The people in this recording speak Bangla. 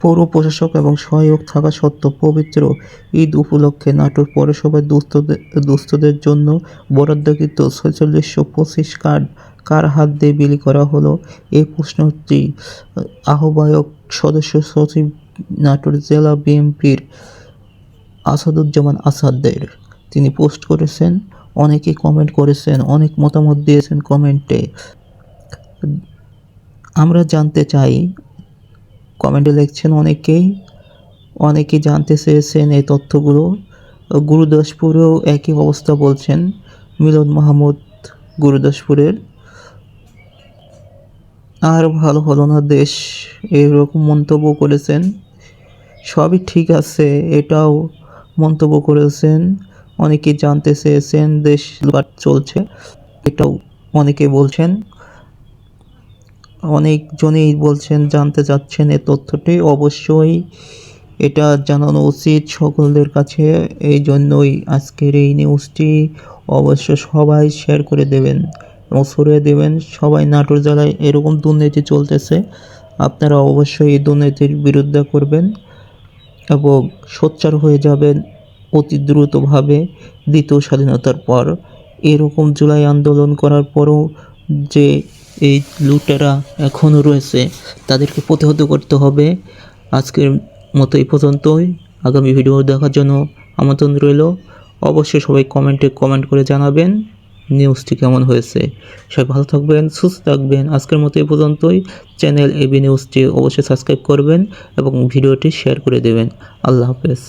পৌর প্রশাসক এবং সহায়ক থাকা সত্ত্বেও পবিত্র ঈদ উপলক্ষে নাটোর পৌরসভায় দুস্থদের জন্য বরাদ্দকৃত ৪৬২৫ কার্ড কার হাত দিয়ে বিলি করা হলো, এই প্রশ্নটি আহ্বায়ক সদস্য সচিব নাটোর জেলা বিএনপির আসাদুজ্জামান আসাদের তিনি পোস্ট করেছেন। অনেকেই কমেন্ট করেছেন, অনেক মতামত দিয়েছেন কমেন্টে। আমরা জানতে চাই, কমেন্টে লিখছেন অনেকেই জানতে চেয়েছেন এই তথ্যগুলো। গুরুদাসপুরেও একই অবস্থা বলছেন মিলন মাহমুদ গুরুদাসপুরের। আর ভালো হলো না দেশ, এরকম মন্তব্য করেছেন। সবই ঠিক আছে, এটাও মন্তব্য করেছেন। অনেকেই জানতে চেয়েছেন দেশ লুটপাট চলছে, এটাও অনেকে বলছেন। অনেকজনেই বলছেন, জানতে চাচ্ছেন এই তথ্যটি। অবশ্যই এটা জানানো উচিত সকলের কাছে, এই জন্যই আজকের এই নিউজটি অবশ্য সবাই শেয়ার করে দেবেন এবং ছড়িয়ে দেবেন। সবাই নাটোর জেলায় এরকম দুর্নীতি চলতেছে, আপনারা অবশ্যই এই দুর্নীতির বিরুদ্ধে করবেন এবং সোচ্চার হয়ে যাবেন অতি দ্রুতভাবে। দ্বিতীয় স্বাধীনতার পর এরকম জুলাই আন্দোলন করার পরও যে এই লুটেরা এখনও রয়েছে, তাদেরকে প্রতিহত করতে হবে। আজকের মতো এই পর্যন্তই। আগামী ভিডিও দেখার জন্য আমন্ত্রণ রইল। অবশ্যই সবাই কমেন্ট করে জানাবেন নিউজটি কেমন হয়েছে। সবাই ভালো থাকবেন, সুস্থ থাকবেন। আজকের মতো এই পর্যন্তই। চ্যানেল এবি নিউজটি অবশ্যই সাবস্ক্রাইব করবেন এবং ভিডিওটি শেয়ার করে দেবেন। আল্লাহ হাফেজ।